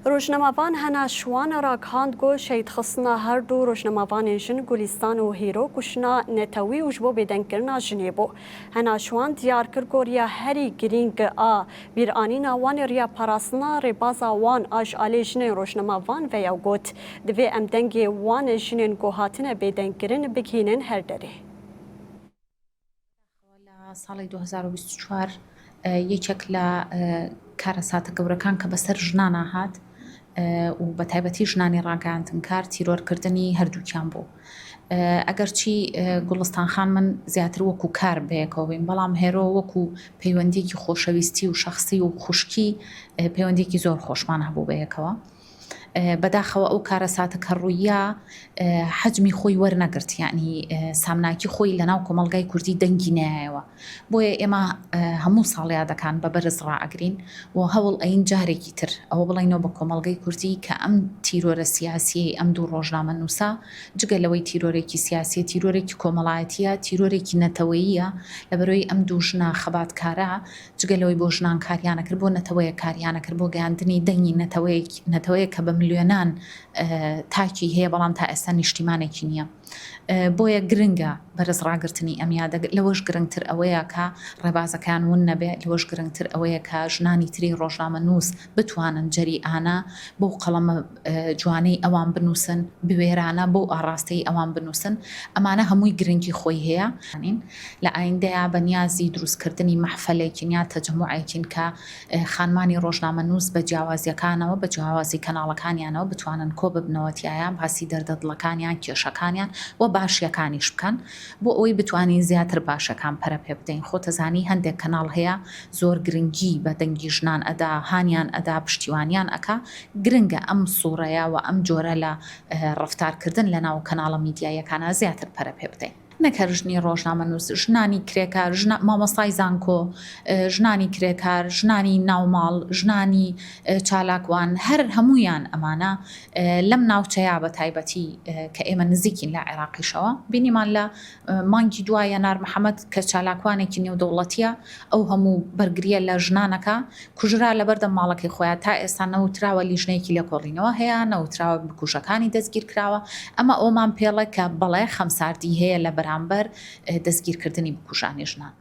روشنماوان هنا شوان راکاند گو شهید خصنا هر دو روشنماوان جن گلیستان و هیرو کشنا نتوی وجبو بدن کرنا جنیبو هنا شوان دیار کر گوریا هری گرینگ آ بیرانی نوان ریا پاراسنا ربازا وان آج آلی جن روشنماوان و یا گوت دوی امدنگی وان جنین گوهاتن بدن کرن بگینن هر داره. ساڵی 2024 یەکێک لە کارەساتە گەورەکان کە بەسەر ژنانە هات و بە تایبەتی ژنانی ڕاگەاندنکار تیرۆرکردنی هەردووکیان بوو. ئەگەرچی گوڵستان من زیاتر وەکو کار بەیەکەوە بین، بەڵام هێرۆ وەکو پەیوەندیەکی خۆشەویستی و شەخسی و خوشکی پەیوەندیەکی زۆر خۆشمان هەبوو بەیەکەوە. بەداخەوە ئەو کارەساتە کە ڕوویە حەجمی خۆی وەرنەگرت، یعنی سامناکی خۆی لەناو کۆمەڵگای کوردی دەنگی نایەوە. بۆیە ئێمە هەموو ساڵیا دەکان بە بەرز ڕائەگرین و هەوڵ ئەین جارێکی تر ئەوە بڵێنەوە بە کۆمەڵگەی کوردی کە ئەم تیرۆرە سیاسی ئەم دوو ڕۆژنامە نووسا جگەلەوەی تیرۆرێکی سیاسی، تیرۆرێکی کۆمەڵایەتیە، تیرۆرێکی نەتەوەییە، لەبەرەوەی ئەم دوو ژنە خەباتکارە جگەلەوەی بۆ ژنان کاریانە کرد، بۆ نەتەوەیە کاریانە کرد، بۆ گەیاندنی دەنگی نەتەوەیە کە بە ملیۆنان تاکی هەیە بەڵام تا ئێستا نیشتیمانێکی نییە. بۆیە گرنگە بەرز ڕاگررتنی ئەمیا لەوەش گرنگتر ئەوەیە کە ڕێبازەکان ون نەبێت، لەوەش گرنگتر ئەوەیە کە ژنانی تری ڕۆژنامە نووس بتوانن جەریئانە بۆ قەڵەمە جوانەی ئەوان بنووسن، بوێرانە بۆ ئاڕاستەی ئەوان بنووسن. ئەمانە هەمووی گرنگی خۆی هەیە. لە ئایندەیە بە نیازی دروستکردنی مەحفەلێکین یا تەجموعێکین کە خانمانی ڕۆژنامە نووس بە جیاوازیەکانەوە بە جیاوازی کەناڵەکانیانەوە بتوانن کۆ ببنەوەتیایە باسی دەردەدڵەکانیان کێشەکانیان و باشیەکانیش بکەن بۆ ئەوەی بتوانین زیاتر باشەکان پەرە پێ بدەین. خۆتەزانی هەندێک کەناڵ هەیە زۆر گرنگی بە دەنگی ژنان ئەدا، هانیان ئەدا، پشتیوانیان ئەکا. گرنگە ئەم سوورەیە و ئەم جۆرە لە ڕفتارکردن لە ناو کەناڵە میدیایەکانە زیاتر پەرە پێ بدەین. نەکە ژنی ڕۆژنامە نووس، ژنانی کرێکار، مامۆستای زانکۆ، ژنانی کرێکار، ژنانی ناوماڵ، ژنانی چالاکوان، هەر هەمویان ئەمانە لەم ناوچەیە بە تایبەتی کە ئێمە نزیکین لە عێراقیشەوە بینیمان لە مانگی دوایە نار محەممەد کە چالاکوانێکی نێودەوڵەتیە ئەو هەموو بەرگریە لە ژنانەکە کوژرا لە بەردەم ماڵەکەی خۆیان تا ئێستا نەوتراوە لیژنەیەکی لە کۆڵینەوە هەیە، نەوتراوە بکوژەکانی دەستگیر کراوە. ئەمە ئەومان پێڵە کە بەڵێ خەمساردی هەیە لە بەرامبەر دەستگیرکردنی بکوژانی ژنان.